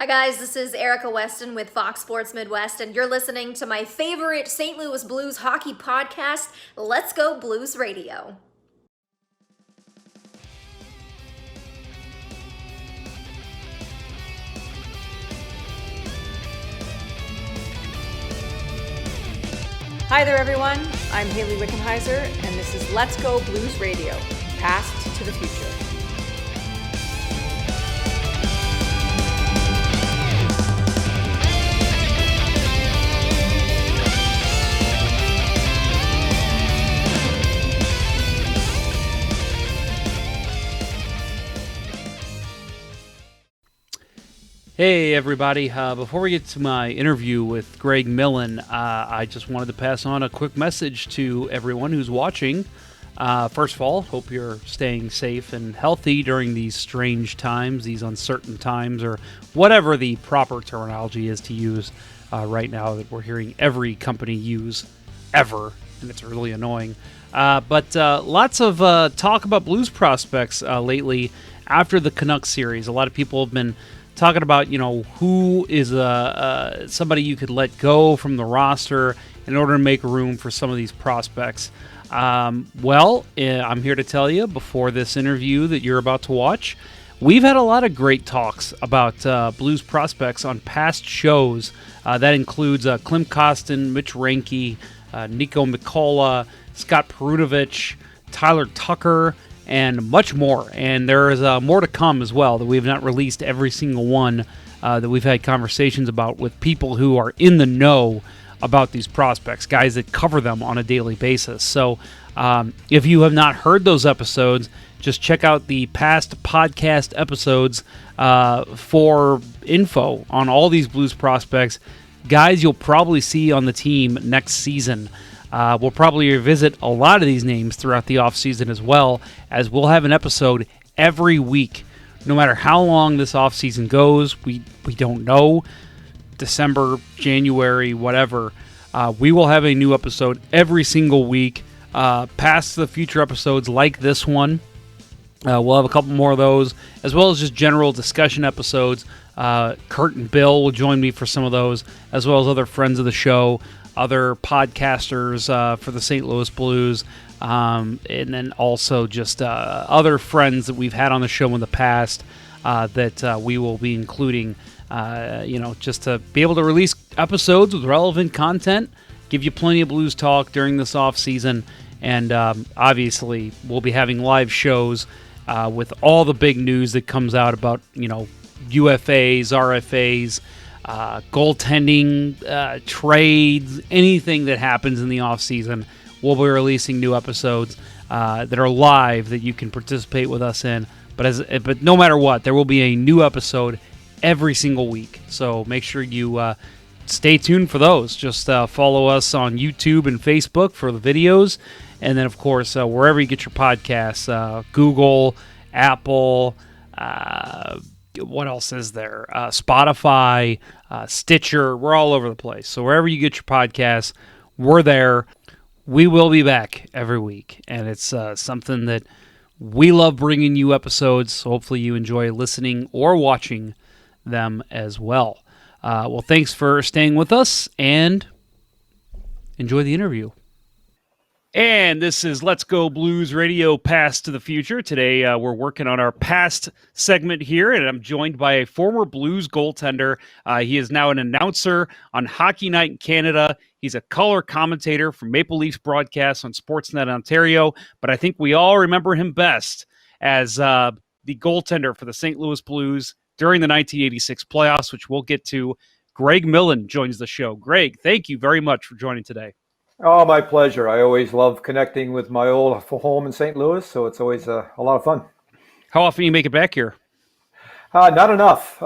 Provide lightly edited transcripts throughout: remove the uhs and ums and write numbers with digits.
Hi guys, this is Erica Weston with Fox Sports Midwest, and you're listening to my favorite St. Louis Blues hockey podcast, Let's Go Blues Radio. Hi there everyone, I'm Haley Wickenheiser, and this is Let's Go Blues Radio, Past to the Future. Hey everybody, before we get to my interview with Greg Millen, I just wanted to pass on a quick message to everyone who's watching. First of all, hope you're staying safe and healthy during these strange times, these uncertain times, or whatever the proper terminology is to use right now that we're hearing every company use ever, and it's really annoying. But lots of talk about Blues prospects lately after the Canucks series. A lot of people have been talking about, who is somebody you could let go from the roster in order to make room for some of these prospects. I'm here to tell you before this interview that you're about to watch, we've had a lot of great talks about Blues prospects on past shows. That includes Klim Kostin, Mitch Reinke, Nico Mikola, Scott Perunovich, Tyler Tucker, and much more. And there is more to come as well that we have not released every single one that we've had conversations about with people who are in the know about these prospects, guys that cover them on a daily basis. So if you have not heard those episodes, just check out the past podcast episodes for info on all these Blues prospects, guys you'll probably see on the team next season. We'll probably revisit a lot of these names throughout the offseason as well, as we'll have an episode every week. No matter how long this offseason goes, we don't know, December, January, whatever, we will have a new episode every single week. Past the future episodes like this one, we'll have a couple more of those, as well as just general discussion episodes. Kurt and Bill will join me for some of those, as well as other friends of the show, other podcasters for the St. Louis Blues, and then also just other friends that we've had on the show in the past that we will be including, just to be able to release episodes with relevant content, give you plenty of Blues talk during this off season, and obviously we'll be having live shows with all the big news that comes out about, UFAs, RFAs, goaltending, trades, anything that happens in the offseason. We'll be releasing new episodes that are live that you can participate with us in. But no matter what, there will be a new episode every single week. So make sure you stay tuned for those. Just follow us on YouTube and Facebook for the videos. And then, of course, wherever you get your podcasts, Google, Apple, what else is there? Spotify, Stitcher. We're all over the place. So wherever you get your podcasts, we're there. We will be back every week. And it's something that we love bringing you episodes. So hopefully you enjoy listening or watching them as well. Well, thanks for staying with us and enjoy the interview. And this is Let's Go Blues Radio, Past to the Future. Today we're working on our past segment here, and I'm joined by a former Blues goaltender. He is now an announcer on Hockey Night in Canada. He's a color commentator for Maple Leafs broadcasts on Sportsnet Ontario, but I think we all remember him best as the goaltender for the St. Louis Blues during the 1986 playoffs, which we'll get to. Greg Millen joins the show. Greg, thank you very much for joining today. Oh, my pleasure. I always love connecting with my old home in St. Louis, so it's always a lot of fun. How often do you make it back here? Not enough.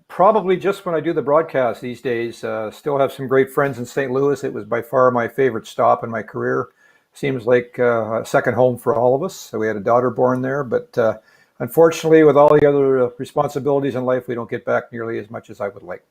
Probably just when I do the broadcast these days. Still have some great friends in St. Louis. It was by far my favorite stop in my career. Seems like a second home for all of us. So we had a daughter born there, but unfortunately, with all the other responsibilities in life, we don't get back nearly as much as I would like.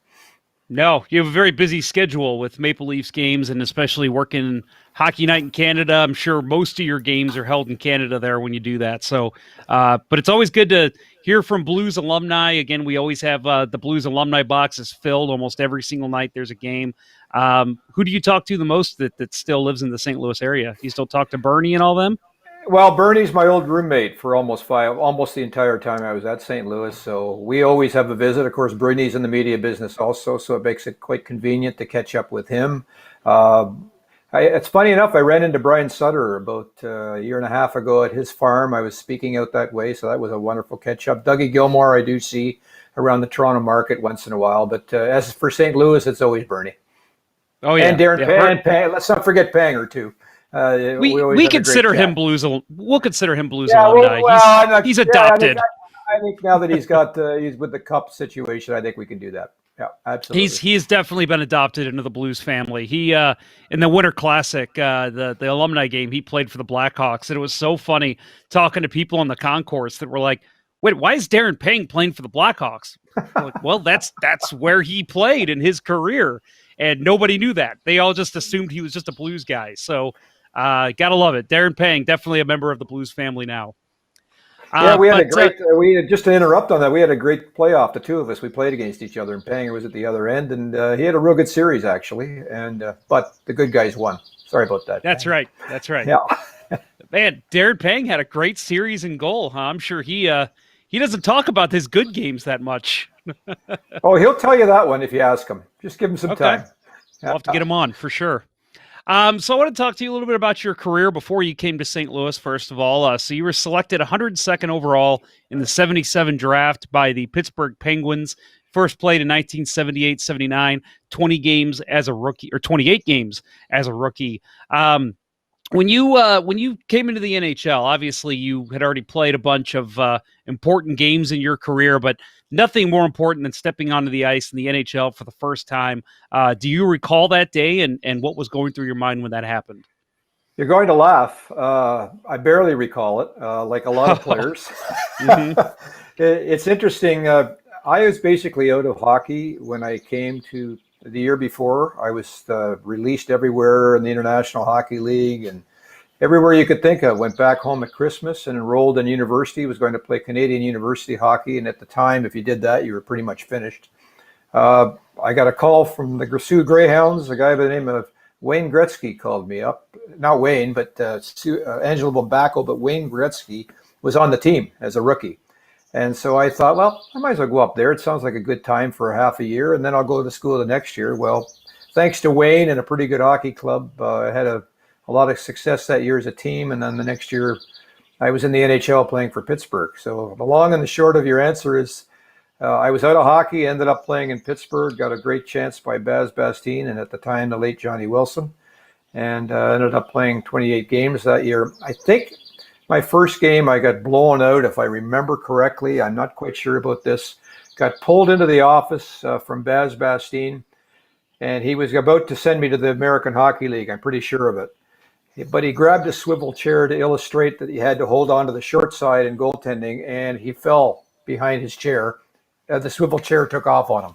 No, you have a very busy schedule with Maple Leafs games and especially working hockey night in Canada. I'm sure most of your games are held in Canada there when you do that. So, but it's always good to hear from Blues alumni. Again, we always have the Blues alumni boxes filled almost every single night there's a game. Who do you talk to the most that still lives in the St. Louis area? You still talk to Bernie and all them? Well, Bernie's my old roommate for almost the entire time I was at St. Louis. So we always have a visit. Of course, Bernie's in the media business also, so it makes it quite convenient to catch up with him. Uh, it's funny enough, I ran into Brian Sutter about a year and a half ago at his farm. I was speaking out that way, so that was a wonderful catch up. Dougie Gilmore, I do see around the Toronto market once in a while, but as for St. Louis, it's always Bernie. Oh yeah, And Darren yeah. Pang. Let's not forget Panger too. We consider him Blues. We'll consider him Blues Yeah, alumni. He's adopted. I think now that he's with the Cup situation, I think we can do that. Yeah, absolutely. He's definitely been adopted into the Blues family. He in the Winter Classic, the alumni game, he played for the Blackhawks, and it was so funny talking to people on the concourse that were like, "Wait, why is Darren Pang playing for the Blackhawks?" I'm like, well, that's where he played in his career, and nobody knew that. They all just assumed he was just a Blues guy. So, gotta love it. Darren Pang, definitely a member of the Blues family now. Yeah, just to interrupt on that, we had a great playoff, the two of us. We played against each other, and Panger was at the other end, and he had a real good series, actually. But the good guys won. Sorry about that. That's right. Yeah. Man, Darren Pang had a great series in goal, huh? I'm sure he doesn't talk about his good games that much. Oh, he'll tell you that one if you ask him. Just give him some time. We'll have to get him on for sure. So I want to talk to you a little bit about your career before you came to St. Louis, first of all. So you were selected 102nd overall in the 77 draft by the Pittsburgh Penguins. First played in 1978-79, 20 games as a rookie, or 28 games as a rookie. When you came into the NHL, obviously you had already played a bunch of important games in your career, but nothing more important than stepping onto the ice in the NHL for the first time. Do you recall that day and what was going through your mind when that happened? You're going to laugh. I barely recall it, like a lot of players. It's interesting. I was basically out of hockey when I came to the year before. I was released everywhere in the International Hockey League and everywhere you could think of. Went back home at Christmas and enrolled in university. Was going to play Canadian university hockey. And at the time, if you did that, you were pretty much finished. I got a call from the Sioux Greyhounds. A guy by the name of Wayne Gretzky called me up. Not Wayne, but Angelo Babacco, but Wayne Gretzky was on the team as a rookie. And so I thought, well, I might as well go up there. It sounds like a good time for a half a year, and then I'll go to school the next year. Well, thanks to Wayne and a pretty good hockey club, I had a lot of success that year as a team. And then the next year, I was in the NHL playing for Pittsburgh. So the long and the short of your answer is I was out of hockey, ended up playing in Pittsburgh, got a great chance by Baz Bastien, and at the time, the late Johnny Wilson, and ended up playing 28 games that year. I think my first game, I got blown out, if I remember correctly. I'm not quite sure about this. Got pulled into the office from Baz Bastien, and he was about to send me to the American Hockey League. I'm pretty sure of it. But he grabbed a swivel chair to illustrate that he had to hold on to the short side in goaltending, and he fell behind his chair. The swivel chair took off on him.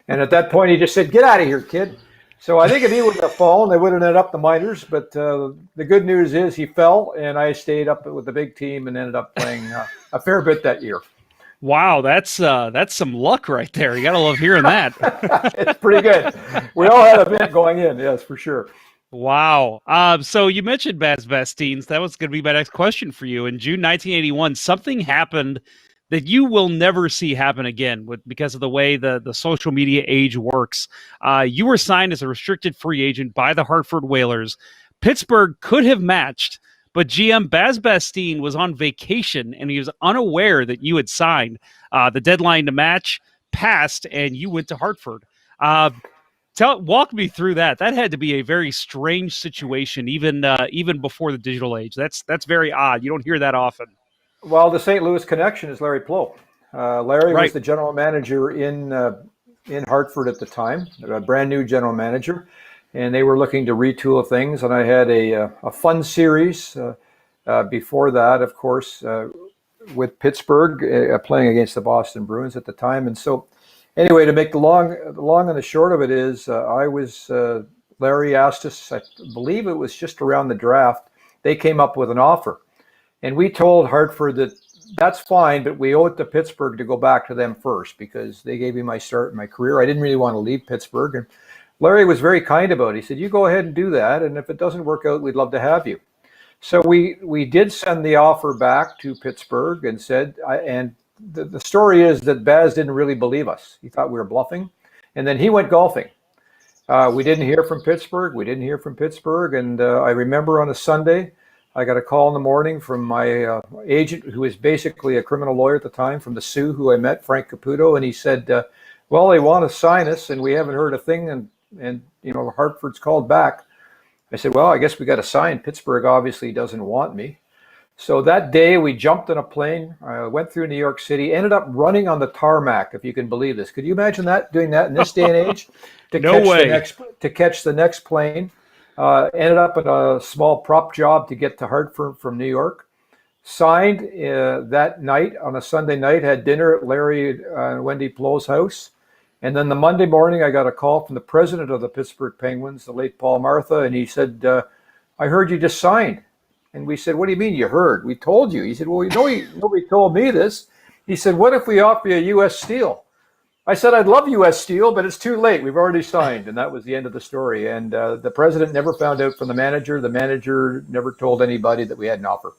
And at that point, he just said, "Get out of here, kid." So I think if he would have fallen, they would have ended up the minors. But the good news is he fell, and I stayed up with the big team and ended up playing a fair bit that year. Wow, that's some luck right there. You gotta love hearing that. It's pretty good. We all had a bit going in, yes, for sure. Wow. So you mentioned Baz Bastien. That was going to be my next question for you. In June 1981, something happened that you will never see happen again because of the way the social media age works. You were signed as a restricted free agent by the Hartford Whalers. Pittsburgh could have matched, but GM Baz Bastien was on vacation and he was unaware that you had signed. The deadline to match passed and you went to Hartford. Walk me through that. That had to be a very strange situation, even before the digital age. That's very odd. You don't hear that often. Well, the St. Louis connection is Larry Plow. Larry Right. was the general manager in Hartford at the time, a brand new general manager, and they were looking to retool things. And I had a fun series before that, of course, with Pittsburgh playing against the Boston Bruins at the time. And so Anyway, to make the long and the short of it is, Larry asked us, I believe it was just around the draft, they came up with an offer. And we told Hartford that that's fine, but we owe it to Pittsburgh to go back to them first because they gave me my start in my career. I didn't really want to leave Pittsburgh. And Larry was very kind about it. He said, you go ahead and do that. And if it doesn't work out, we'd love to have you. So we did send the offer back to Pittsburgh and said, and the story is that Baz didn't really believe us. He thought we were bluffing. And then he went golfing. We didn't hear from Pittsburgh. And I remember on a Sunday, I got a call in the morning from my agent, who was basically a criminal lawyer at the time from the Sioux, who I met, Frank Caputo. And he said, well, they want to sign us and we haven't heard a thing. And Hartford's called back. I said, well, I guess we got to sign. Pittsburgh obviously doesn't want me. So that day we jumped in a plane, went through New York City, ended up running on the tarmac, if you can believe this. Could you imagine doing that in this day and age? To catch the next plane. Ended up in a small prop job to get to Hartford from New York. Signed that night on a Sunday night, had dinner at Larry and Wendy Plo's house. And then the Monday morning, I got a call from the president of the Pittsburgh Penguins, the late Paul Martha, and he said, I heard you just signed. And we said, what do you mean you heard? We told you. He said, well, nobody told me this. He said, what if we offer you a U.S. Steel? I said, I'd love U.S. Steel, but it's too late. We've already signed. And that was the end of the story. And the president never found out from the manager. The manager never told anybody that we had an offer.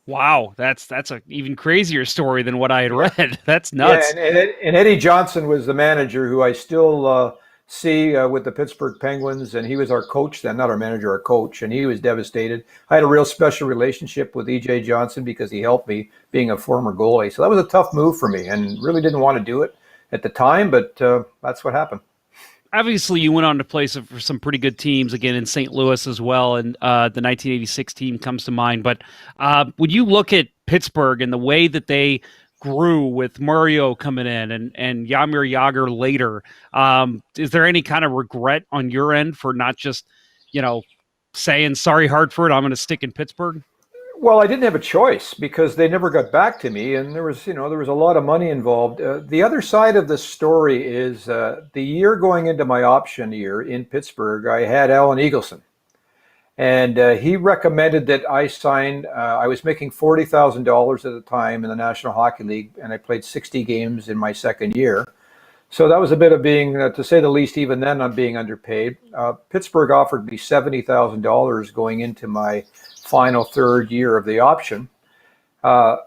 Wow, that's an even crazier story than what I had read. That's nuts. Yeah, and Eddie Johnson was the manager, who I still see with the Pittsburgh Penguins, and he was our coach then, not our manager, our coach, and he was devastated. I had a real special relationship with E.J. Johnson because he helped me, being a former goalie. So that was a tough move for me, and really didn't want to do it at the time, but that's what happened. Obviously, you went on to play for some pretty good teams, again, in St. Louis as well, and the 1986 team comes to mind. But when you look at Pittsburgh and the way that they grew with Mario coming in and Jaromir Jagr later, is there any kind of regret on your end for not just, saying, sorry, Hartford, I'm going to stick in Pittsburgh? Well, I didn't have a choice because they never got back to me, and there was a lot of money involved. The other side of the story is the year going into my option year in Pittsburgh, I had Alan Eagleson, and he recommended that I sign. I was making $40,000 at the time in the National Hockey League, and I played 60 games in my second year. So that was a bit of being, to say the least, even then I'm being underpaid. Pittsburgh offered me $70,000 going into my final third year of the option. I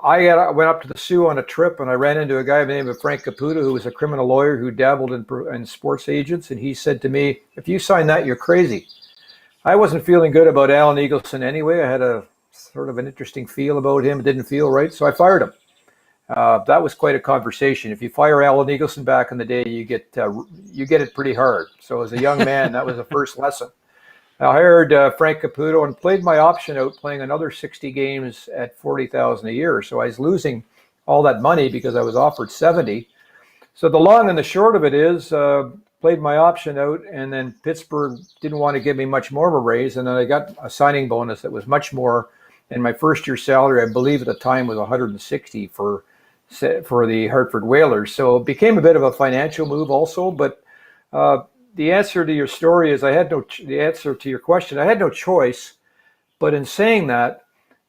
went up to the Sioux on a trip, and I ran into a guy by the name of Frank Caputo, who was a criminal lawyer who dabbled in sports agents, and he said to me, if you sign that, you're crazy. I wasn't feeling good about Alan Eagleson anyway. I had a sort of an interesting feel about him. It didn't feel right, so I fired him. That was quite a conversation. If you fire Alan Eagleson back in the day, you get it pretty hard. So as a young man, that was the first lesson. I hired Frank Caputo and played my option out, playing another 60 games at $40,000 a year. So I was losing all that money because I was offered 70. So the long and the short of it is, played my option out, and then Pittsburgh didn't want to give me much more of a raise, and then I got a signing bonus that was much more. And my first year salary, I believe at the time, was $160 for the Hartford Whalers. So it became a bit of a financial move also. But the answer to your story is the answer to your question, I had no choice. But in saying that,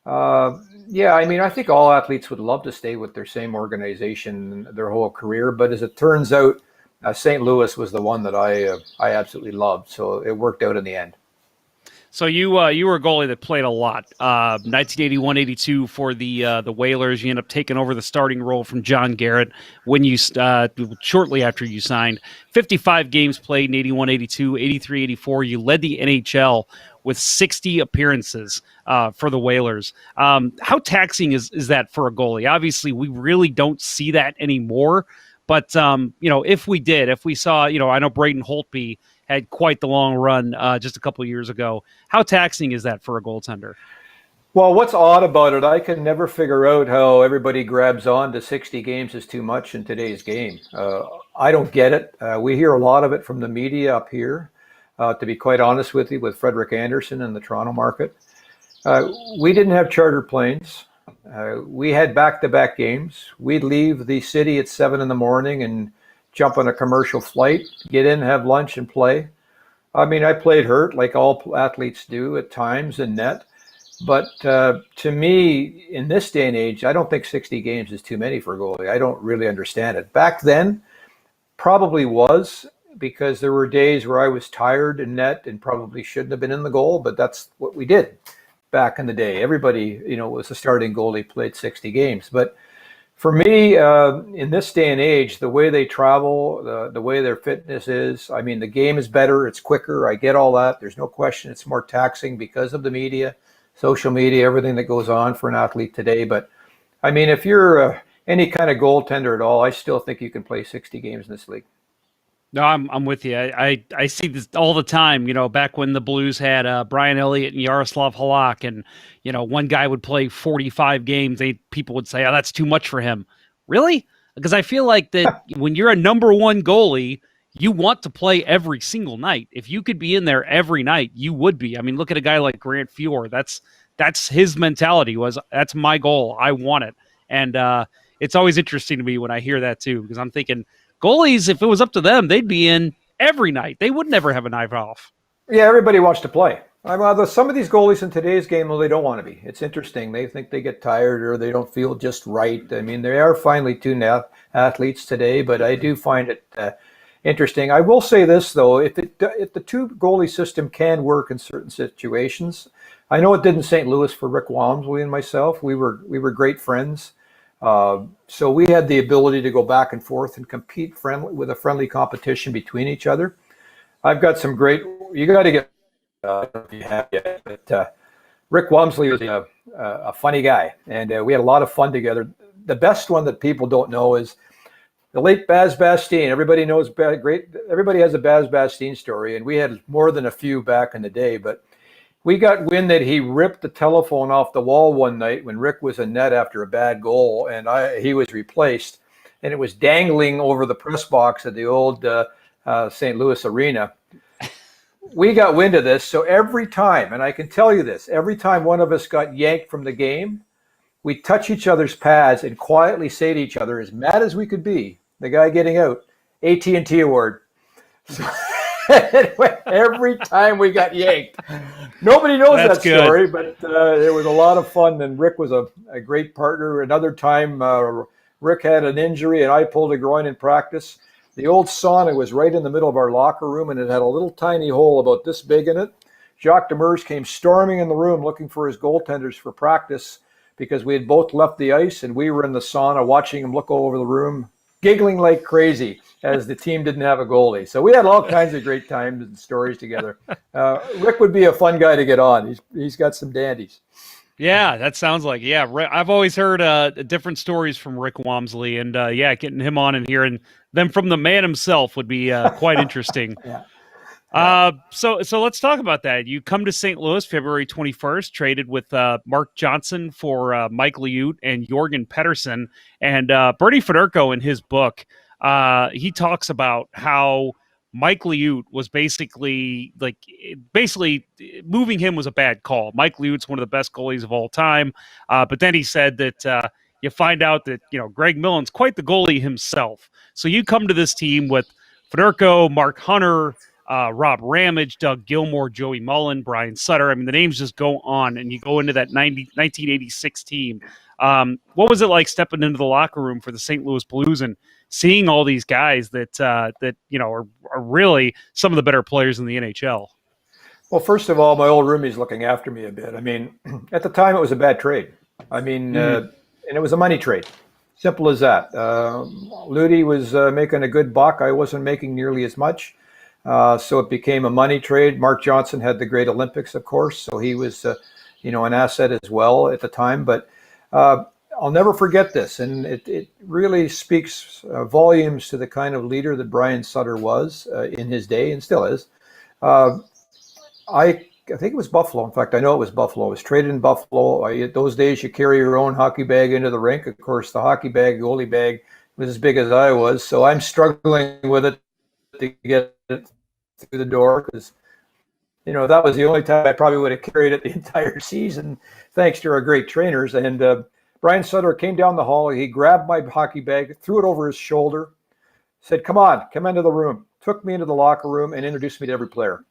I think all athletes would love to stay with their same organization their whole career. But as it turns out, St. Louis was the one that I absolutely loved. So it worked out in the end. So you were a goalie that played a lot. 1981-82 for the Whalers. You end up taking over the starting role from John Garrett when you shortly after you signed. 55 games played in 81-82, 83-84. You led the NHL with 60 appearances for the Whalers. How taxing is that for a goalie? Obviously, we really don't see that anymore. But if we saw, I know Braden Holtby had quite the long run just a couple of years ago. How taxing is that for a goaltender? Well, what's odd about it, I can never figure out how everybody grabs on to 60 games is too much in today's game. I don't get it. We hear a lot of it from the media up here, to be quite honest with you, with Frederick Anderson in the Toronto market. We didn't have charter planes. We had back-to-back games. We'd leave the city at 7 in the morning and jump on a commercial flight, get in, have lunch, and play. I mean, I played hurt like all athletes do at times in net. But to me, in this day and age, I don't think 60 games is too many for a goalie. I don't really understand it. Back then, probably was, because there were days where I was tired in net and probably shouldn't have been in the goal, but that's what we did back in the day. Everybody, was a starting goalie, played 60 games. But for me, in this day and age, the way they travel, the way their fitness is, I mean, the game is better, it's quicker. I get all that. There's no question it's more taxing because of the media, social media, everything that goes on for an athlete today. But I mean, if you're any kind of goaltender at all, I still think you can play 60 games in this league. No, I'm with you. I see this all the time. Back when the Blues had Brian Elliott and Yaroslav Halak, and one guy would play 45 games. People would say, "Oh, that's too much for him." Really? Because I feel like that when you're a number one goalie, you want to play every single night. If you could be in there every night, you would be. I mean, look at a guy like Grant Fuhr. That's his mentality. That's my goal. I want it, and it's always interesting to me when I hear that too, because I'm thinking, goalies, if it was up to them, they'd be in every night. They would never have a night off. Yeah, everybody wants to play. Some of these goalies in today's game, well, they don't want to be. It's interesting. They think they get tired or they don't feel just right. I mean, they are finely tuned athletes today, but I do find it interesting. I will say this, though. If the two goalie system can work in certain situations, I know it did in St. Louis for Rick Walmsley and myself. We were great friends. So we had the ability to go back and forth and compete with a friendly competition between each other. I've got some great, you got to get, I don't know if you have yet, but Rick Walmsley was a funny guy, and we had a lot of fun together. The best one that people don't know is the late Baz Bastien. Everybody knows everybody has a Baz Bastien story, and we had more than a few back in the day, but we got wind that he ripped the telephone off the wall one night when Rick was in net after a bad goal, and he was replaced, and it was dangling over the press box at the old St. Louis Arena. We got wind of this, so every time, and I can tell you this, every time one of us got yanked from the game, we touch each other's pads and quietly say to each other, as mad as we could be, the guy getting out, AT&T award. So, every time we got yanked. Nobody knows that story, but it was a lot of fun, and Rick was a great partner. Another time, Rick had an injury, and I pulled a groin in practice. The old sauna was right in the middle of our locker room, and it had a little tiny hole about this big in it. Jacques Demers came storming in the room looking for his goaltenders for practice because we had both left the ice, and we were in the sauna watching him look over the room, giggling like crazy as the team didn't have a goalie. So we had all kinds of great times and stories together. Rick would be a fun guy to get on. He's got some dandies. Yeah, that sounds like, I've always heard different stories from Rick Walmsley, and getting him on and hearing them from the man himself would be quite interesting. Yeah. So let's talk about that. You come to St. Louis February 21st, traded with Mark Johnson for Mike Liut and Jorgen Pettersson. And Bernie Federko, in his book, he talks about how Mike Liut was basically moving him was a bad call. Mike Liut's one of the best goalies of all time. But then he said that you find out that, Greg Millen's quite the goalie himself. So you come to this team with Federko, Mark Hunter, Rob Ramage, Doug Gilmour, Joey Mullen, Brian Sutter. I mean, the names just go on, and you go into that 1986 team. What was it like stepping into the locker room for the St. Louis Blues and seeing all these guys that are really some of the better players in the NHL? Well, first of all, my old roomie's looking after me a bit. I mean, at the time, it was a bad trade. I mean, and it was a money trade. Simple as that. Ludi was making a good buck. I wasn't making nearly as much. So it became a money trade. Mark Johnson had the great Olympics, of course, so he was, an asset as well at the time. But I'll never forget this, and it really speaks volumes to the kind of leader that Brian Sutter was in his day and still is. I think it was Buffalo. In fact, I know it was Buffalo. I was traded in Buffalo. Those days, you carry your own hockey bag into the rink. Of course, the hockey bag, goalie bag, was as big as I was, so I'm struggling with it to get it through the door because, that was the only time I probably would have carried it the entire season, thanks to our great trainers. And Brian Sutter came down the hall. He grabbed my hockey bag, threw it over his shoulder, said, come on, come into the room, took me into the locker room and introduced me to every player.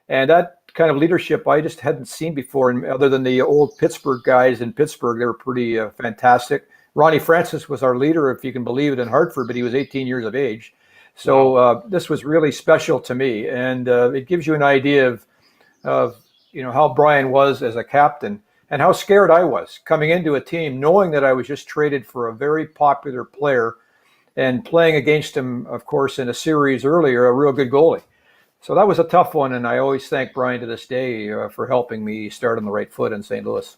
And that kind of leadership I just hadn't seen before. And other than the old Pittsburgh guys in Pittsburgh, they were pretty fantastic. Ronnie Francis was our leader, if you can believe it, in Hartford, but he was 18 years of age. So this was really special to me. And it gives you an idea of how Brian was as a captain and how scared I was coming into a team, knowing that I was just traded for a very popular player and playing against him, of course, in a series earlier, a real good goalie. So that was a tough one, and I always thank Brian to this day for helping me start on the right foot in St. Louis.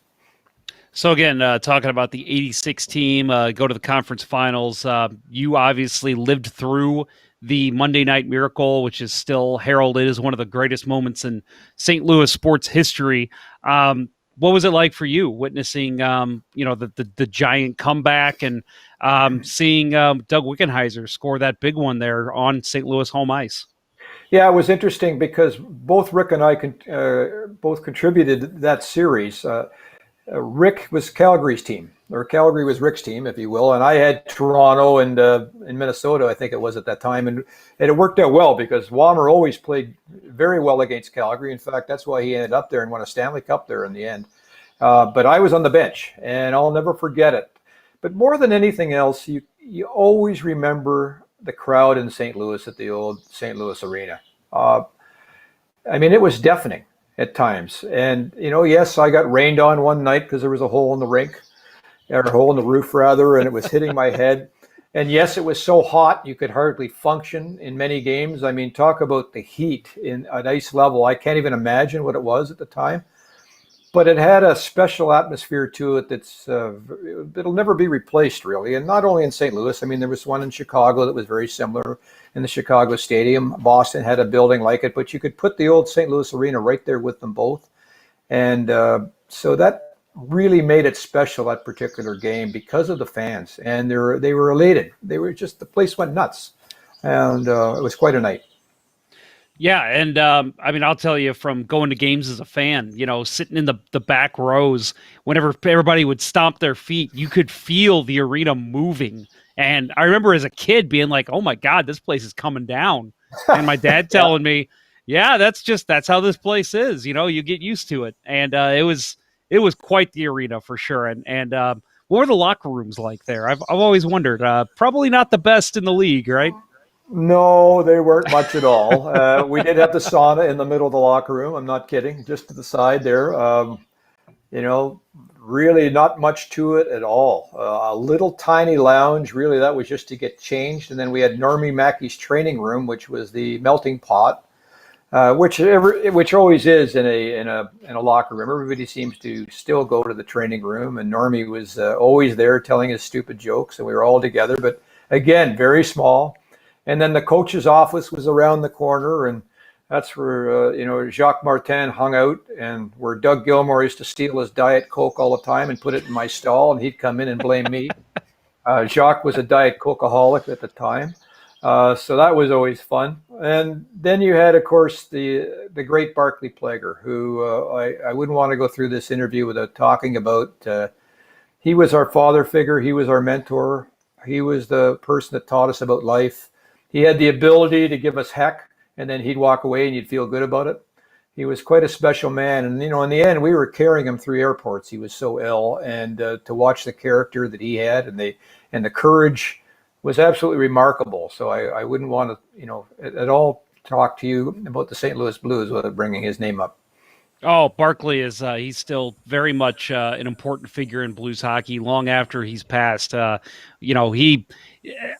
So again, talking about the 86 team, go to the conference finals. You obviously lived through the Monday Night Miracle, which is still heralded as one of the greatest moments in St. Louis sports history. What was it like for you witnessing, the giant comeback and seeing Doug Wickenheiser score that big one there on St. Louis home ice? Yeah, it was interesting because both Rick and I both contributed that series. Rick was Calgary's team, or Calgary was Rick's team, if you will, and I had Toronto and in Minnesota, I think it was at that time, and it worked out well because Walmer always played very well against Calgary. In fact, that's why he ended up there and won a Stanley Cup there in the end. But I was on the bench, and I'll never forget it. But more than anything else, you always remember the crowd in St. Louis at the old St. Louis Arena. It was deafening at times. And, yes, I got rained on one night because there was a hole in the rink, or a hole in the roof rather, and it was hitting my head. And yes, it was so hot you could hardly function in many games. I mean, talk about the heat at ice level. I can't even imagine what it was at the time. But it had a special atmosphere to it it'll never be replaced, really. And not only in St. Louis. I mean, there was one in Chicago that was very similar in the Chicago Stadium. Boston had a building like it, but you could put the old St. Louis Arena right there with them both. And so that really made it special, that particular game, because of the fans. And they were elated. The place went nuts. And it was quite a night. Yeah, and I'll tell you, from going to games as a fan, sitting in the back rows, whenever everybody would stomp their feet, you could feel the arena moving. And I remember as a kid being like, "Oh my God, this place is coming down," and my dad telling me, "Yeah, that's how this place is. You get used to it." And it was quite the arena for sure. And what were the locker rooms like there? I've always wondered. Probably not the best in the league, right? No, they weren't much at all. We did have the sauna in the middle of the locker room. I'm not kidding, just to the side there. Really not much to it at all. A little tiny lounge, really, that was just to get changed. And then we had Normie Mackey's training room, which was the melting pot, which always is in a locker room. Everybody seems to still go to the training room, and Normie was always there telling his stupid jokes, and we were all together. But again, very small. And then the coach's office was around the corner, and that's where Jacques Martin hung out, and where Doug Gilmour used to steal his Diet Coke all the time and put it in my stall, and he'd come in and blame me. Jacques was a Diet Cokeaholic at the time, so that was always fun. And then you had, of course, the great Barclay Plager, who I wouldn't want to go through this interview without talking about. He was our father figure. He was our mentor. He was the person that taught us about life. He had the ability to give us heck, and then he'd walk away and you'd feel good about it. He was quite a special man. And, in the end, we were carrying him through airports. He was so ill. And to watch the character that he had and the courage was absolutely remarkable. So I wouldn't want to, at all talk to you about the St. Louis Blues without bringing his name up. Oh, Barclay he's still very much an important figure in Blues hockey long after he's passed. He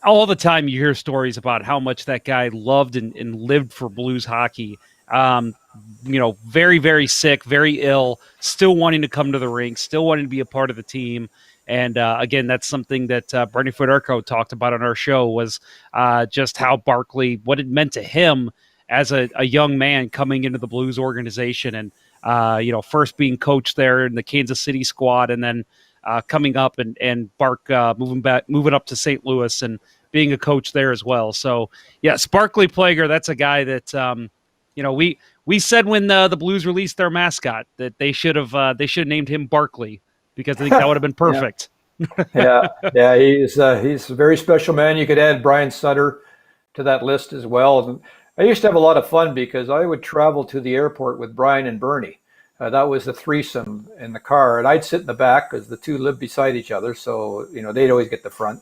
all the time you hear stories about how much that guy loved and lived for Blues hockey. Very, very sick, very ill, still wanting to come to the rink, still wanting to be a part of the team. And again, that's something that Bernie Federico talked about on our show, was just how Barclay, what it meant to him as a young man coming into the Blues organization, and first being coached there in the Kansas City squad, and then coming up and Bark moving up to St. Louis and being a coach there as well. So yes, Barclay Plager, that's a guy that we said when the Blues released their mascot that they should have named him Barclay, because I think that would have been perfect. yeah, he's a very special man. You could add Brian Sutter to that list as well. And I used to have a lot of fun because I would travel to the airport with Brian and Bernie. That was the threesome in the car, and I'd sit in the back because the two lived beside each other, so they'd always get the front.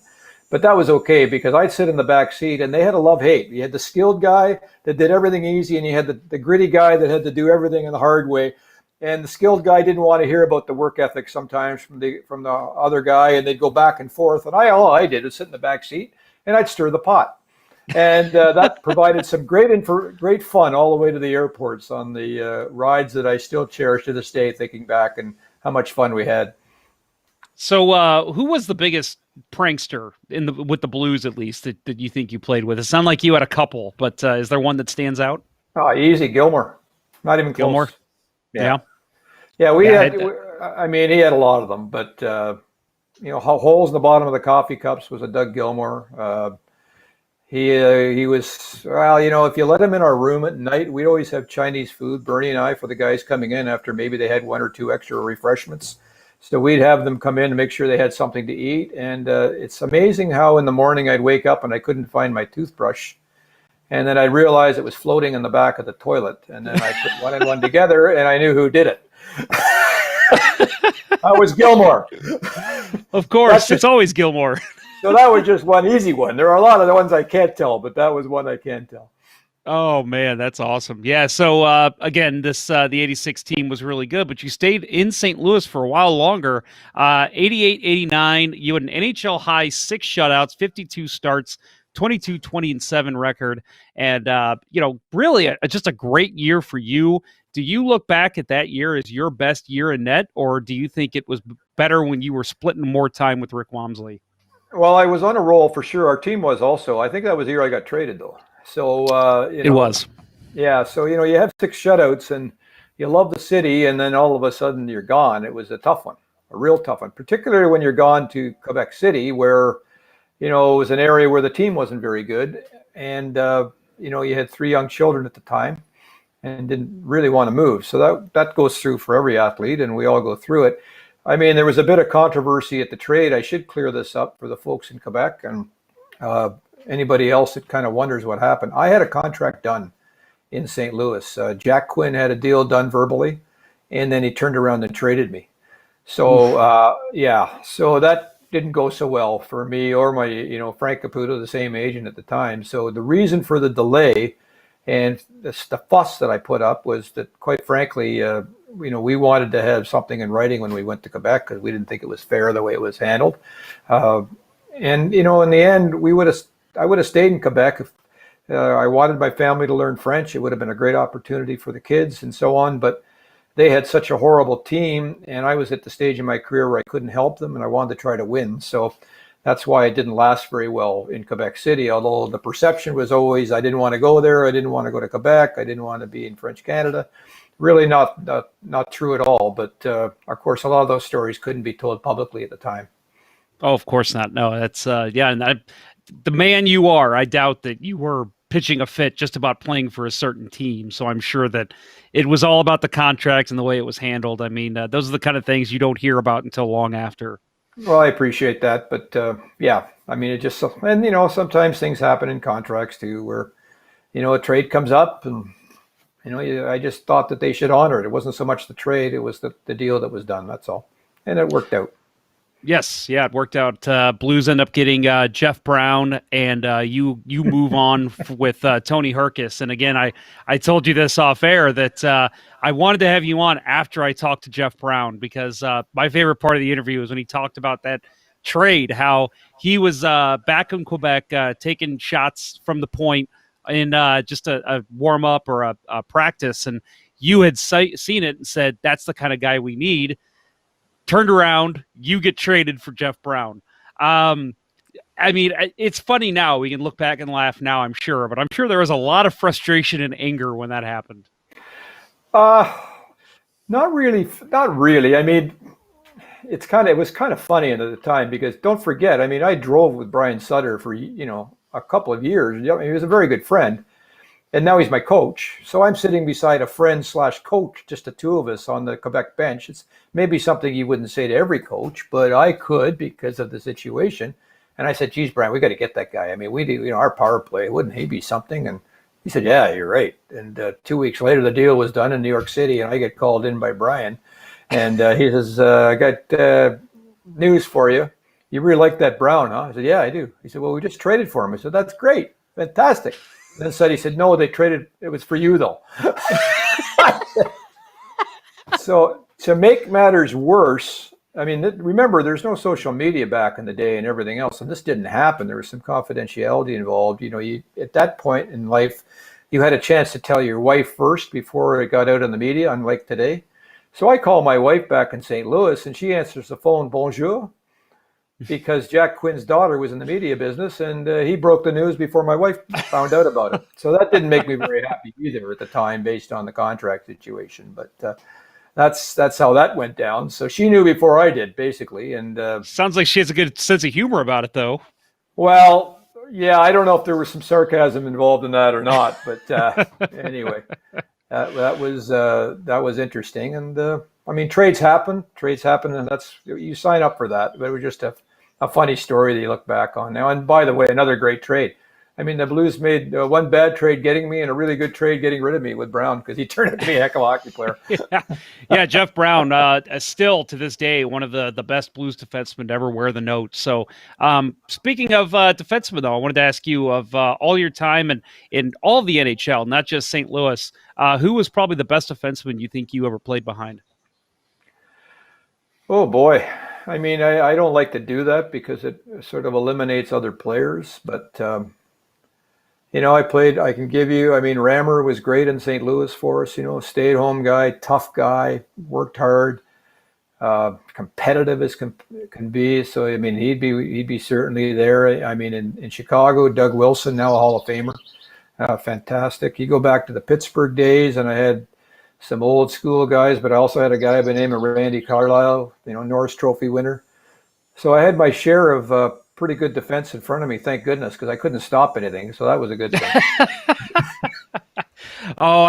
But that was okay because I'd sit in the back seat, and they had a love-hate. You had the skilled guy that did everything easy, and you had the gritty guy that had to do everything in the hard way. And the skilled guy didn't want to hear about the work ethic sometimes from the other guy, and they'd go back and forth. And all I did was sit in the back seat, and I'd stir the pot. And that provided some great fun all the way to the airports on the rides that I still cherish to this day, thinking back and how much fun we had. So who was the biggest prankster with the Blues, at least, that you think you played with? It sounded like you had a couple, but is there one that stands out? Oh, easy, Gilmore. Not even close. Gilmore? Yeah. I mean, he had a lot of them, but holes in the bottom of the coffee cups was a Doug Gilmore. He was, if you let him in our room at night, we'd always have Chinese food, Bernie and I, for the guys coming in after maybe they had one or two extra refreshments. So we'd have them come in to make sure they had something to eat. And it's amazing how in the morning I'd wake up and I couldn't find my toothbrush. And then I realized it was floating in the back of the toilet. And then I put one and one together and I knew who did it. That was Gilmore. Of course, it's always Gilmore. So that was just one easy one. There are a lot of the ones I can't tell, but that was one I can tell. Oh, man, that's awesome. Yeah, so again, the 86 team was really good, but you stayed in St. Louis for a while longer. 88, 89, you had an NHL high 6 shutouts, 52 starts, 22, 20, and 7 record. And, really just a great year for you. Do you look back at that year as your best year in net, or do you think it was better when you were splitting more time with Rick Wamsley? Well, I was on a roll for sure. Our team was also. I think that was the year I got traded, though. So it was. Yeah. So you have 6 shutouts, and you love the city, and then all of a sudden you're gone. It was a tough one, a real tough one, particularly when you're gone to Quebec City, where it was an area where the team wasn't very good, and you had 3 young children at the time, and didn't really want to move. So that goes through for every athlete, and we all go through it. I mean, there was a bit of controversy at the trade. I should clear this up for the folks in Quebec and anybody else that kind of wonders what happened. I had a contract done in St. Louis. Jack Quinn had a deal done verbally, and then he turned around and traded me. So, so that didn't go so well for me or my, Frank Caputo, the same agent at the time. So the reason for the delay and the fuss that I put up was that, quite frankly, we wanted to have something in writing when we went to Quebec because we didn't think it was fair the way it was handled. And in the end, I would have stayed in Quebec if I wanted my family to learn French. It would have been a great opportunity for the kids and so on. But they had such a horrible team, and I was at the stage in my career where I couldn't help them, and I wanted to try to win. So that's why it didn't last very well in Quebec City, although the perception was always I didn't want to go there. I didn't want to go to Quebec. I didn't want to be in French Canada. Really not true at all. But, of course, a lot of those stories couldn't be told publicly at the time. Oh, of course not. No, that's, and the man you are, I doubt that you were pitching a fit just about playing for a certain team. So I'm sure that it was all about the contract and the way it was handled. I mean, those are the kind of things you don't hear about until long after. Well, I appreciate that. But, I mean, it just, and, sometimes things happen in contracts too, where, a trade comes up and, I just thought that they should honor it. It wasn't so much the trade. It was the deal that was done. That's all. And it worked out. Yes, yeah, it worked out. Blues end up getting Jeff Brown, and you move on with Tony Herkis. And again, I told you this off air that I wanted to have you on after I talked to Jeff Brown because my favorite part of the interview was when he talked about that trade, how he was back in Quebec taking shots from the point in just a warm-up or a practice, and you had seen it and said, that's the kind of guy we need. Turned around, you get traded for Jeff Brown. I mean, it's funny now. We can look back and laugh now, I'm sure, but I'm sure there was a lot of frustration and anger when that happened. Not really. I mean, it was kind of funny at the time because don't forget, I mean, I drove with Brian Sutter for, a couple of years. He was a very good friend. And now he's my coach. So I'm sitting beside a friend / coach, just the two of us on the Quebec bench. It's maybe something you wouldn't say to every coach, but I could because of the situation. And I said, geez, Brian, we got to get that guy. I mean, we do, our power play. Wouldn't he be something? And he said, yeah, you're right. And 2 weeks later, the deal was done in New York City, and I get called in by Brian. And he says, I got news for you. You really like that Brown, huh? I said, yeah, I do. He said, well, we just traded for him. I said, that's great. Fantastic. And then he said, no, they traded. It was for you, though. So to make matters worse, I mean, remember, there's no social media back in the day and everything else, and this didn't happen. There was some confidentiality involved. You at that point in life, you had a chance to tell your wife first before it got out in the media, unlike today. So I call my wife back in St. Louis, and she answers the phone, bonjour, because Jack Quinn's daughter was in the media business, and he broke the news before my wife found out about it. So that didn't make me very happy either at the time, based on the contract situation. But that's how that went down. So she knew before I did, basically. And sounds like she has a good sense of humor about it, though. Well, yeah, I don't know if there was some sarcasm involved in that or not, but anyway, that was interesting. And I mean, trades happen, and you sign up for that. But it was just a funny story that you look back on now. And by the way, another great trade. I mean, the Blues made one bad trade getting me and a really good trade getting rid of me with Brown, because he turned out to be a heck of a hockey player. Yeah, Jeff Brown, still to this day, one of the best Blues defensemen to ever wear the note. So speaking of defensemen, though, I wanted to ask you, of all your time and in all the NHL, not just St. Louis, who was probably the best defenseman you think you ever played behind? Oh, boy. I mean, I don't like to do that because it sort of eliminates other players, but I can give you, I mean, Rammer was great in St. Louis for us, stay-at-home guy, tough guy, worked hard, competitive as can be. So, I mean, he'd be certainly there. I mean, in Chicago, Doug Wilson, now a Hall of Famer, fantastic. You go back to the Pittsburgh days, and I had some old school guys, but I also had a guy by the name of Randy Carlisle, Norris Trophy winner. So I had my share of pretty good defense in front of me, thank goodness, because I couldn't stop anything. So that was a good thing. Oh,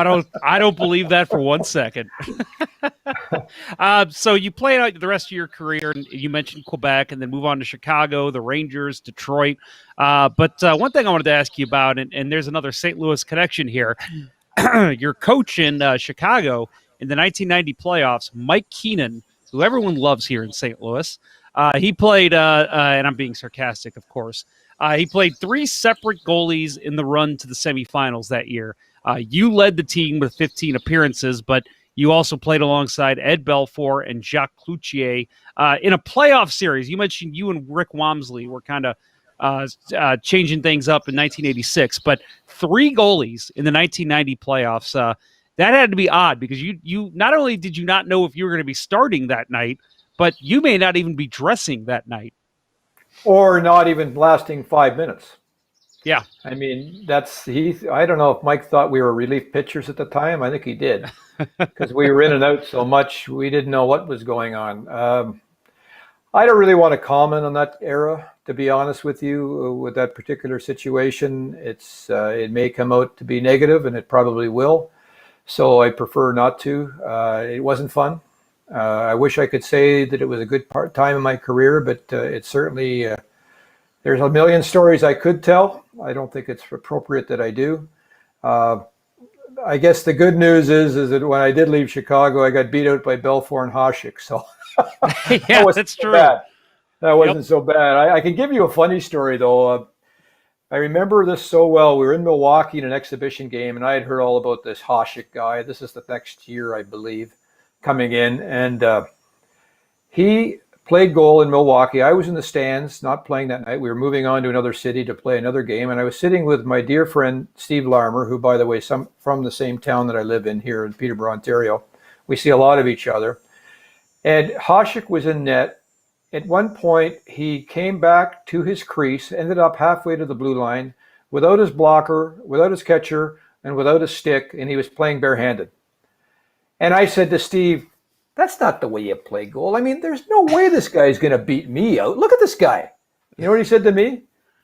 I don't believe that for 1 second. So you played out the rest of your career, and you mentioned Quebec, and then move on to Chicago, the Rangers, Detroit. But one thing I wanted to ask you about, and there's another St. Louis connection here. Your coach in Chicago in the 1990 playoffs, Mike Keenan, who everyone loves here in St. Louis. He played, and I'm being sarcastic, of course, he played 3 separate goalies in the run to the semifinals that year. You led the team with 15 appearances, but you also played alongside Ed Belfour and Jacques Cloutier in a playoff series. You mentioned you and Rick Wamsley were kind of changing things up in 1986, but 3 goalies in the 1990 playoffs. That had to be odd, because you not only did you not know if you were going to be starting that night, but you may not even be dressing that night. Or not even lasting 5 minutes. Yeah. I mean, I don't know if Mike thought we were relief pitchers at the time. I think he did, because we were in and out so much, we didn't know what was going on. I don't really want to comment on that era, to be honest with you, with that particular situation. It may come out to be negative, and it probably will. So I prefer not to. It wasn't fun. I wish I could say that it was a good time in my career, but it's certainly, there's a million stories I could tell. I don't think it's appropriate that I do. I guess the good news is that when I did leave Chicago, I got beat out by Belfour and Hasek. So yeah, that's true. Bad. That wasn't so bad. I can give you a funny story, though. I remember this so well. We were in Milwaukee in an exhibition game, and I had heard all about this Hasek guy. This is the next year, I believe, coming in. And he played goal in Milwaukee. I was in the stands, not playing that night. We were moving on to another city to play another game. And I was sitting with my dear friend, Steve Larmer, who, by the way, from the same town that I live in here in Peterborough, Ontario. We see a lot of each other. And Hasek was in net. At one point, he came back to his crease, ended up halfway to the blue line, without his blocker, without his catcher, and without his stick, and he was playing barehanded. And I said to Steve, that's not the way you play goal. I mean, there's no way this guy's going to beat me out. Look at this guy. You know what he said to me?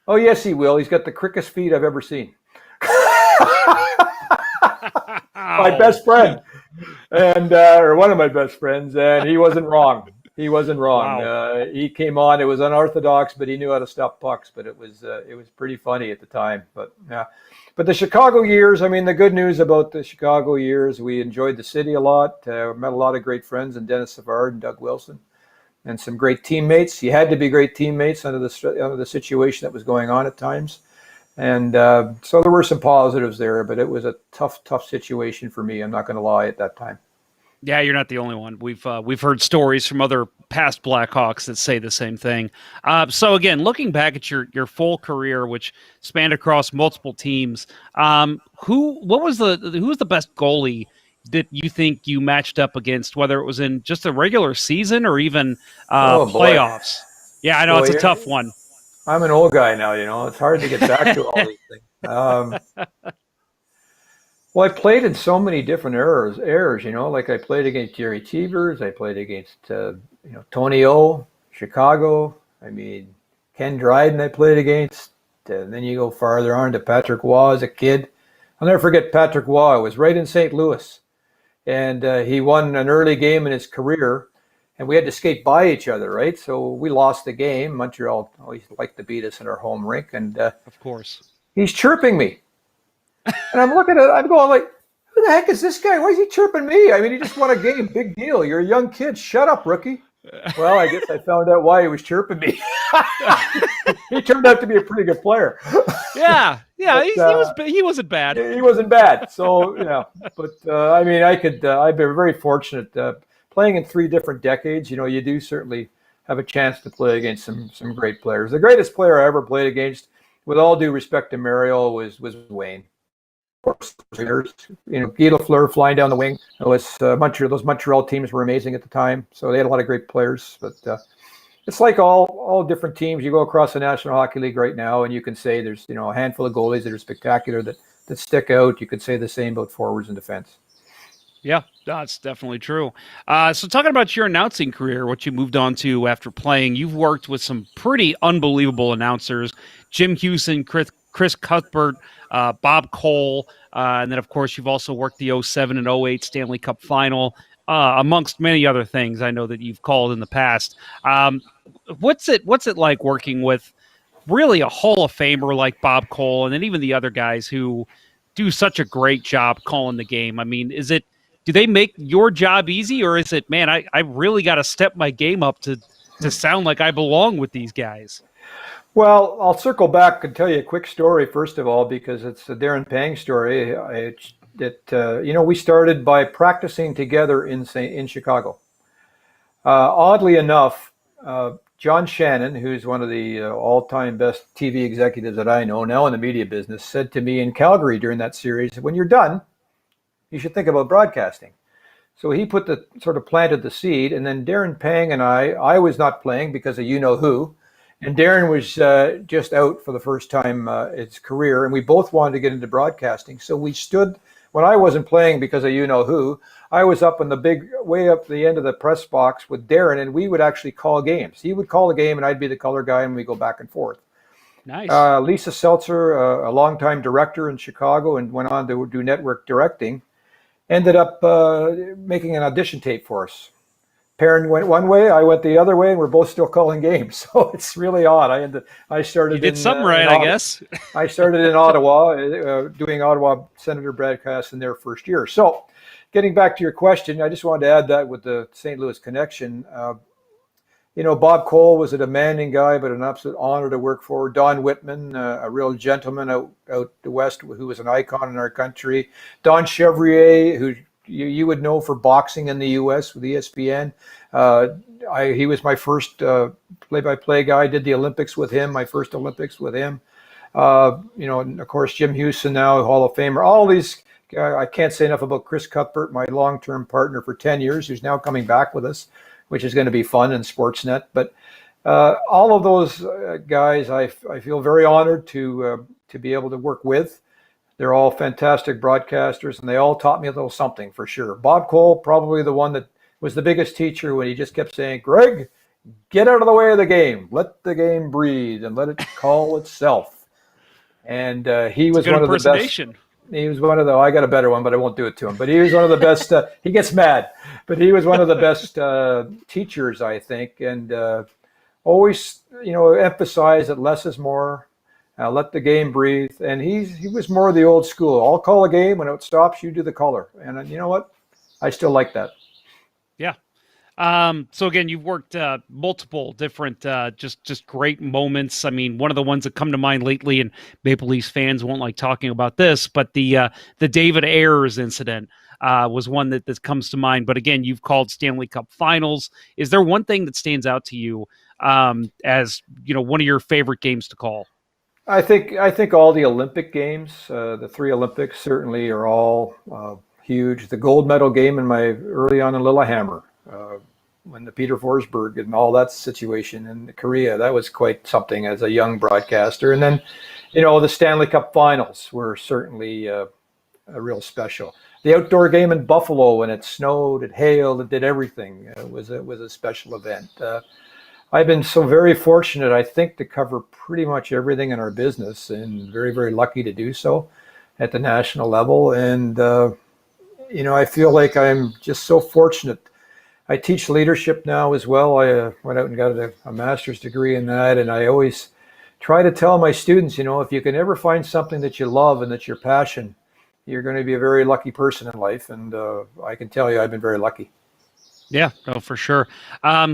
Oh, yes, he will. He's got the quickest feet I've ever seen. My best friend, and or one of my best friends, and he wasn't wrong. He wasn't wrong. Wow. He came on. It was unorthodox, but he knew how to stop pucks. But it was pretty funny at the time. But yeah, but the Chicago years. I mean, the good news about the Chicago years, we enjoyed the city a lot. Met a lot of great friends, and Dennis Savard and Doug Wilson, and some great teammates. You had to be great teammates under the situation that was going on at times. And so there were some positives there, but it was a tough situation for me. I'm not going to lie at that time. Yeah, you're not the only one. We've heard stories from other past Blackhawks that say the same thing. So again, looking back at your full career, which spanned across multiple teams, who was the best goalie that you think you matched up against, whether it was in just a regular season or even playoffs? Yeah, I know it's a tough one. I'm an old guy now, it's hard to get back to all these things. Well, I played in so many different eras, like I played against Jerry Cheevers, I played against, Tony O, Chicago. I mean, Ken Dryden I played against. And then you go farther on to Patrick Waugh as a kid. I'll never forget Patrick Waugh. I was right in St. Louis. And he won an early game in his career. And we had to skate by each other, right? So we lost the game. Montreal always liked to beat us in our home rink. And of course, he's chirping me. And I'm looking at it, I'm going like, who the heck is this guy? Why is he chirping me? I mean, he just won a game. Big deal. You're a young kid. Shut up, rookie. Well, I guess I found out why he was chirping me. He turned out to be a pretty good player. Yeah. But, he wasn't bad. He wasn't bad. So, but I mean, I've been very fortunate playing in 3 different decades. You do certainly have a chance to play against some great players. The greatest player I ever played against, with all due respect to Mario, was Wayne. Guy Lafleur flying down the wing. It was Montreal. Those Montreal teams were amazing at the time, so they had a lot of great players. But it's like all different teams. You go across the National Hockey League right now, and you can say there's a handful of goalies that are spectacular that stick out. You could say the same about forwards and defense. Yeah, that's definitely true. So talking about your announcing career, what you moved on to after playing, you've worked with some pretty unbelievable announcers: Jim Hewson, Chris Cuthbert, Bob Cole, and then, of course, you've also worked the 07 and 08 Stanley Cup Final, amongst many other things I know that you've called in the past. What's it like working with really a Hall of Famer like Bob Cole, and then even the other guys who do such a great job calling the game? I mean, do they make your job easy, or is it, man, I really got to step my game up to sound like I belong with these guys? Well, I'll circle back and tell you a quick story, first of all, because it's a Darren Pang story. We started by practicing together in Chicago. Oddly enough, John Shannon, who's one of the all-time best TV executives that I know, now in the media business, said to me in Calgary during that series, when you're done, you should think about broadcasting. So he planted the seed, and then Darren Pang and I was not playing because of you-know-who, and Darren was just out for the first time in his career, and we both wanted to get into broadcasting. So we stood, when I wasn't playing because of you-know-who, I was up in way up the end of the press box with Darren, and we would actually call games. He would call the game, and I'd be the color guy, and we'd go back and forth. Nice. Lisa Seltzer, a longtime director in Chicago and went on to do network directing, ended up making an audition tape for us. Perrin went one way, I went the other way, and we're both still calling games. So it's really odd. I started. You did something right, I guess. I started in Ottawa, doing Ottawa Senator broadcasts in their first year. So, getting back to your question, I just wanted to add that with the St. Louis connection. Bob Cole was a demanding guy, but an absolute honor to work for. Don Whitman, a real gentleman out the West, who was an icon in our country. Don Chevrier, who you would know for boxing in the U.S. with ESPN. He was my first play-by-play guy. I did the Olympics with him, my first Olympics with him. And of course, Jim Hewson, now Hall of Famer. All these, I can't say enough about Chris Cuthbert, my long-term partner for 10 years, who's now coming back with us, which is going to be fun in Sportsnet. But all of those guys, I feel very honored to be able to work with. They're all fantastic broadcasters, and they all taught me a little something for sure. Bob Cole, probably the one that was the biggest teacher, when he just kept saying, Greg, get out of the way of the game. Let the game breathe and let it call itself. And he was one of the best. He was one of the. I got a better one, but I won't do it to him. But he was one of the best. He gets mad, but he was one of the best teachers, I think, and always, emphasize that less is more. Let the game breathe. And he was more the old school. I'll call a game when it stops. You do the color. And you know what? I still like that. Yeah. So again, you've worked multiple different just great moments. I mean, one of the ones that come to mind lately, and Maple Leafs fans won't like talking about this, but the David Ayers incident was one that comes to mind. But again, you've called Stanley Cup Finals. Is there one thing that stands out to you as one of your favorite games to call? I think all the Olympic games, the 3 Olympics, certainly are all huge. The gold medal game early on in Lillehammer, when the Peter Forsberg and all that situation in Korea, that was quite something as a young broadcaster. And then, the Stanley Cup Finals were certainly a real special. The outdoor game in Buffalo, when it snowed, it hailed, it did everything. It was a special event. I've been so very fortunate, I think, to cover pretty much everything in our business, and very, very lucky to do so at the national level. And, I feel like I'm just so fortunate. I teach leadership now as well. I went out and got a master's degree in that. And I always try to tell my students, if you can ever find something that you love and that's your passion, you're going to be a very lucky person in life. And I can tell you I've been very lucky. Yeah, no, for sure.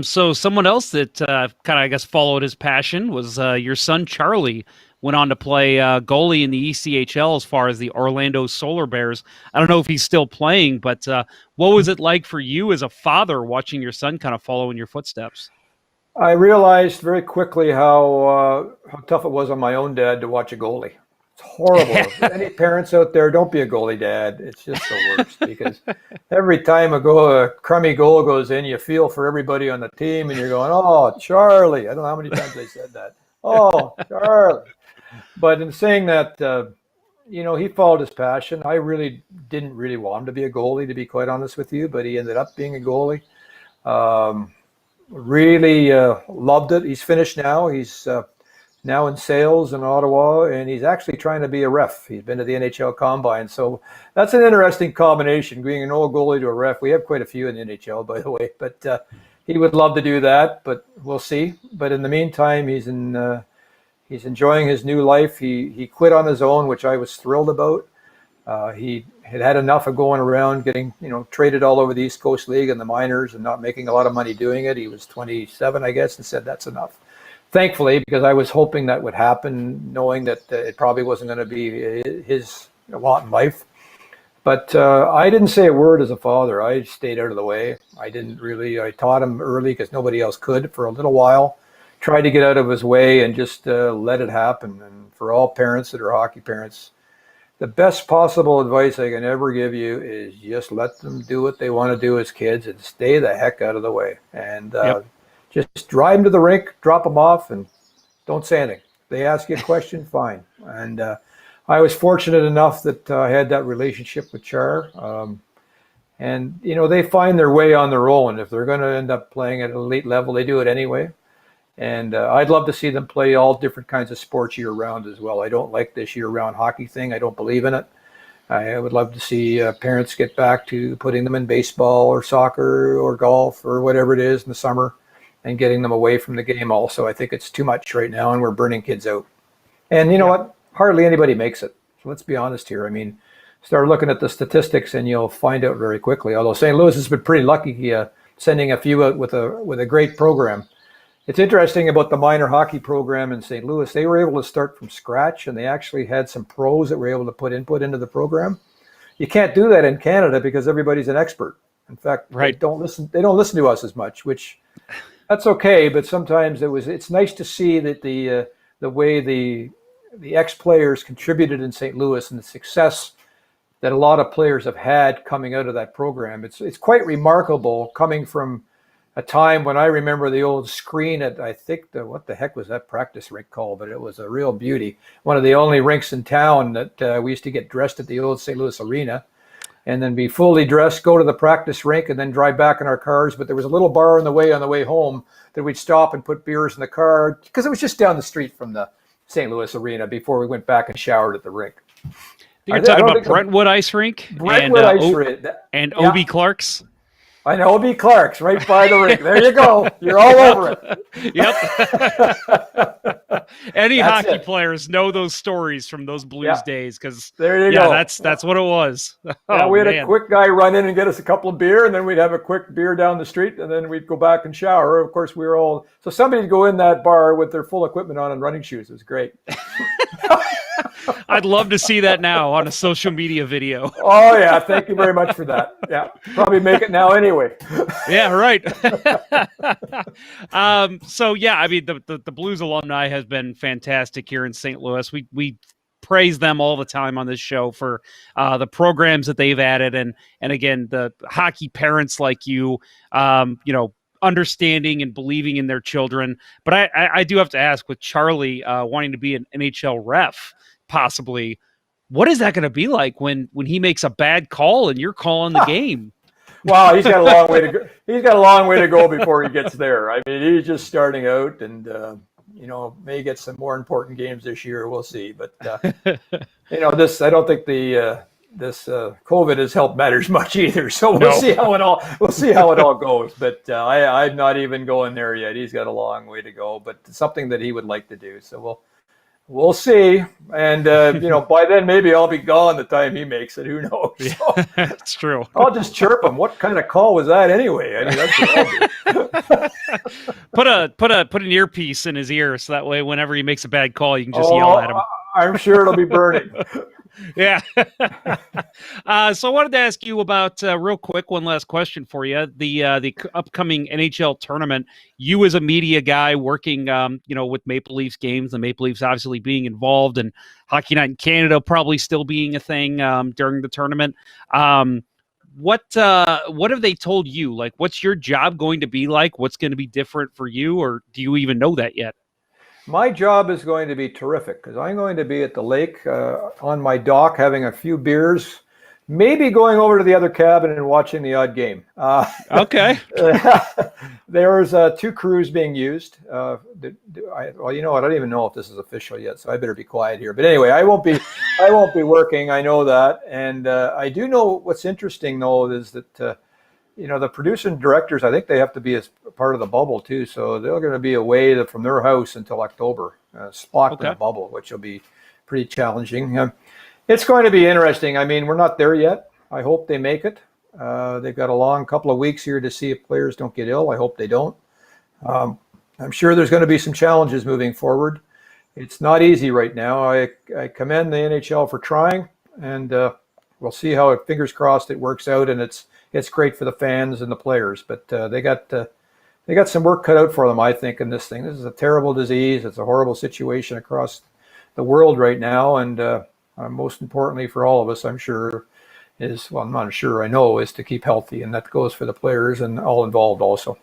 So someone else that kind of, I guess, followed his passion was your son, Charlie, went on to play goalie in the ECHL as far as the Orlando Solar Bears. I don't know if he's still playing, but what was it like for you as a father watching your son kind of follow in your footsteps? I realized very quickly how tough it was on my own dad to watch a goalie. It's horrible. Any parents out there, don't be a goalie dad. It's just the worst, because every time a crummy goal goes in, you feel for everybody on the team, and you're going, "Oh, Charlie." I don't know how many times I said that. "Oh, Charlie." But in saying that, he followed his passion. I really didn't really want him to be a goalie, to be quite honest with you, but he ended up being a goalie. Really loved it. He's finished now. He's now in sales in Ottawa, and he's actually trying to be a ref. He's been to the NHL Combine. So that's an interesting combination, being an old goalie to a ref. We have quite a few in the NHL, by the way, but he would love to do that, but we'll see. But in the meantime, he's enjoying his new life. He quit on his own, which I was thrilled about. He had enough of going around getting, traded all over the East Coast League and the minors and not making a lot of money doing it. He was 27, I guess, and said that's enough. Thankfully, because I was hoping that would happen, knowing that it probably wasn't going to be his lot in life. But I didn't say a word as a father. I stayed out of the way. I taught him early because nobody else could for a little while. Tried to get out of his way and just let it happen. And for all parents that are hockey parents, the best possible advice I can ever give you is just let them do what they want to do as kids and stay the heck out of the way. And just drive them to the rink, drop them off, and don't say anything. They ask you a question, fine. And I was fortunate enough that I had that relationship with Char. And, they find their way on their own. If they're going to end up playing at an elite level, they do it anyway. And I'd love to see them play all different kinds of sports year-round as well. I don't like this year-round hockey thing. I don't believe in it. I would love to see parents get back to putting them in baseball or soccer or golf or whatever it is in the summer and getting them away from the game also. I think it's too much right now, and we're burning kids out. And you know what? Hardly anybody makes it. So let's be honest here. I mean, start looking at the statistics and you'll find out very quickly. Although St. Louis has been pretty lucky sending a few out with a great program. It's interesting about the minor hockey program in St. Louis. They were able to start from scratch, and they actually had some pros that were able to put input into the program. You can't do that in Canada because everybody's an expert. In fact, They don't listen to us as much, which that's okay. But sometimes it's nice to see that the way the ex-players contributed in St. Louis and the success that a lot of players have had coming out of that program. It's quite remarkable coming from a time when I remember the old screen at, I think, what the heck was that practice rink called? But it was a real beauty. One of the only rinks in town that we used to get dressed at the old St. Louis Arena and then be fully dressed, go to the practice rink, and then drive back in our cars. But there was a little bar on the way home that we'd stop and put beers in the car because it was just down the street from the St. Louis Arena before we went back and showered at the rink. You're talking don't about think so. Brentwood Ice Rink Brentwood Ice Rink. And Yeah. O.B. Clark's. I know, O.B. Clark's right by the rink. There you go. You're all over it. Yep. Any That's hockey it. players know those stories from those Blues days because there you go. That's what it was. Yeah, we had man. a quick guy run in and get us a couple of beer, and then we'd have a quick beer down the street, and then we'd go back and shower. Of course, we were all so somebody'd go in that bar with their full equipment on and running shoes. It was great. I'd love to see that now on a social media video. Oh yeah, thank you very much for that. Yeah, probably make it now anyway. Yeah, right. So yeah, I mean the Blues alumni has been fantastic here in St. Louis. We praise them all the time on this show for the programs that they've added, and again the hockey parents like you, understanding and believing in their children. But I do have to ask, with Charlie wanting to be an NHL ref, possibly, what is that going to be like when he makes a bad call and you're calling the game? Wow, he's got a long way to go. He's got a long way to go before he gets there. I mean, he's just starting out, and may get some more important games this year. We'll see. But this I don't think this COVID has helped matters much either. So we'll see how it all goes. But I'm not even going there yet. He's got a long way to go, but something that he would like to do. So we'll see. And by then maybe I'll be gone the time he makes it. Who knows? So, that's true. I'll just chirp him. What kind of call was that anyway? I mean, that's what I'll do. Put an earpiece in his ear so that way whenever he makes a bad call, you can just yell at him. I'm sure it'll be burning. Yeah. So I wanted to ask you about real quick, one last question for you. The upcoming NHL tournament. You as a media guy working, with Maple Leafs games, the Maple Leafs obviously being involved, and Hockey Night in Canada probably still being a thing during the tournament. What have they told you? Like, what's your job going to be like? What's going to be different for you, or do you even know that yet? My job is going to be terrific because I'm going to be at the lake on my dock having a few beers, maybe going over to the other cabin and watching the odd game. Okay. There's 2 crews being used. Well, you know what? I don't even know if this is official yet, so I better be quiet here. But anyway, I won't be working. I know that, and I do know what's interesting though is that the producer and directors, I think they have to be as part of the bubble too. So they're going to be away from their house until October, locked in the bubble, which will be pretty challenging. It's going to be interesting. I mean, we're not there yet. I hope they make it. They've got a long couple of weeks here to see if players don't get ill. I hope they don't. I'm sure there's going to be some challenges moving forward. It's not easy right now. I commend the NHL for trying, and we'll see how it, fingers crossed, it works out, and it's great for the fans and the players, but they got some work cut out for them, I think, in this thing. This is a terrible disease. It's a horrible situation across the world right now, and most importantly for all of us, I'm sure, I'm not sure, I know, is to keep healthy, and that goes for the players and all involved also.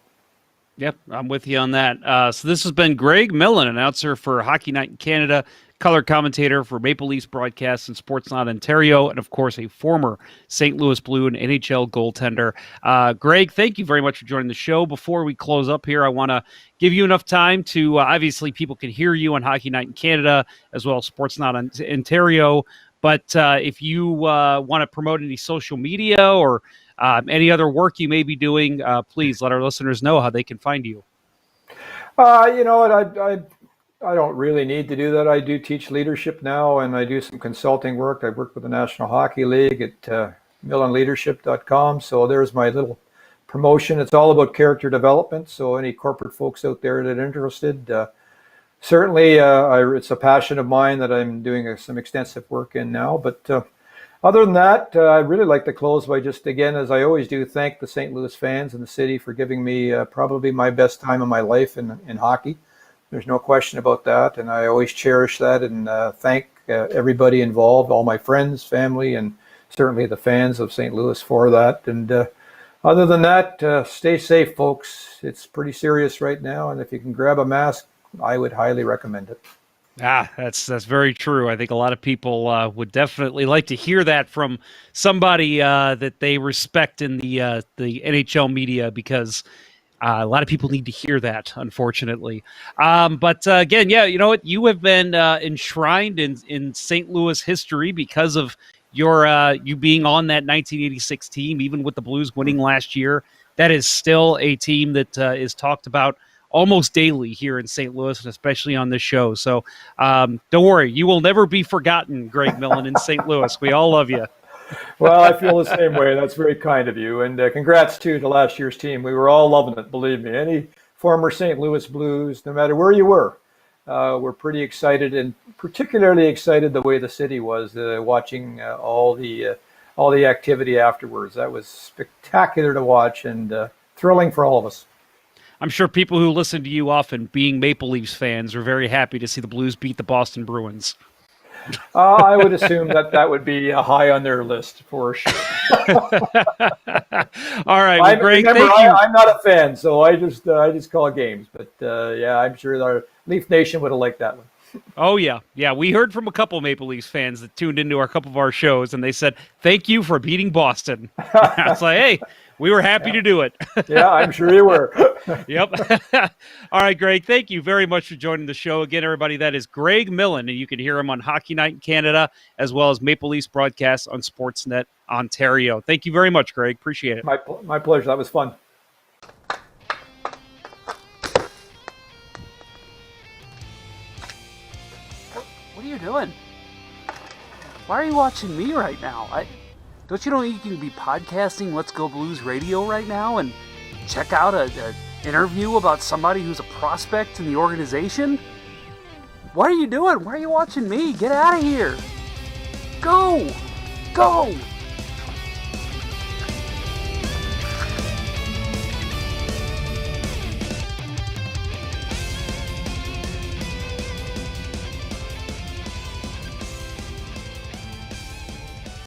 Yep, I'm with you on that. So this has been Greg Millen, announcer for Hockey Night in Canada, color commentator for Maple Leafs broadcasts and Sportsnet Ontario, and of course a former St. Louis Blue and NHL goaltender. Greg, thank you very much for joining the show. Before we close up here, I want to give you enough time to, obviously people can hear you on Hockey Night in Canada as well as Sportsnet Ontario, but if you want to promote any social media or any other work you may be doing, please let our listeners know how they can find you. You know what, I don't really need to do that. I do teach leadership now, and I do some consulting work. I work with the National Hockey League at millenleadership.com. So there's my little promotion. It's all about character development. So any corporate folks out there that are interested, certainly it's a passion of mine that I'm doing some extensive work in now. But other than that, I'd really like to close by just, again, as I always do, thank the St. Louis fans and the city for giving me probably my best time of my life in hockey. There's no question about that, and I always cherish that and thank everybody involved, all my friends, family, and certainly the fans of St. Louis for that. And other than that, stay safe, folks. It's pretty serious right now, and if you can grab a mask, I would highly recommend it. That's very true. I think a lot of people would definitely like to hear that from somebody that they respect in the NHL media, because A lot of people need to hear that, unfortunately. But again, yeah, you know what? You have been enshrined in St. Louis history because of your you being on that 1986 team, even with the Blues winning last year. That is still a team that is talked about almost daily here in St. Louis, and especially on this show. So don't worry, you will never be forgotten, Greg Millen in St. Louis. We all love you. Well, I feel the same way. That's very kind of you. And congrats, too, to last year's team. We were all loving it, believe me. Any former St. Louis Blues, no matter where you were pretty excited, and particularly excited the way the city was watching all the activity afterwards. That was spectacular to watch and thrilling for all of us. I'm sure people who listen to you often, being Maple Leafs fans, are very happy to see the Blues beat the Boston Bruins. I would assume that would be high on their list for sure. All right, well, Greg, thank you. I'm not a fan, so I just call games. But yeah, I'm sure our Leaf Nation would have liked that one. Oh yeah. We heard from a couple Maple Leafs fans that tuned into a couple of our shows, and they said, "Thank you for beating Boston." I was like, "Hey, we were happy to do it." Yeah, I'm sure you were. Yep. All right, Greg, thank you very much for joining the show. Again, everybody, that is Greg Millen, and you can hear him on Hockey Night in Canada, as well as Maple Leafs broadcasts on Sportsnet Ontario. Thank you very much, Greg. Appreciate it. My pleasure. That was fun. What are you doing? Why are you watching me right now? Don't you know you can be podcasting Let's Go Blues Radio right now and check out an interview about somebody who's a prospect in the organization? What are you doing? Why are you watching me? Get out of here. Go.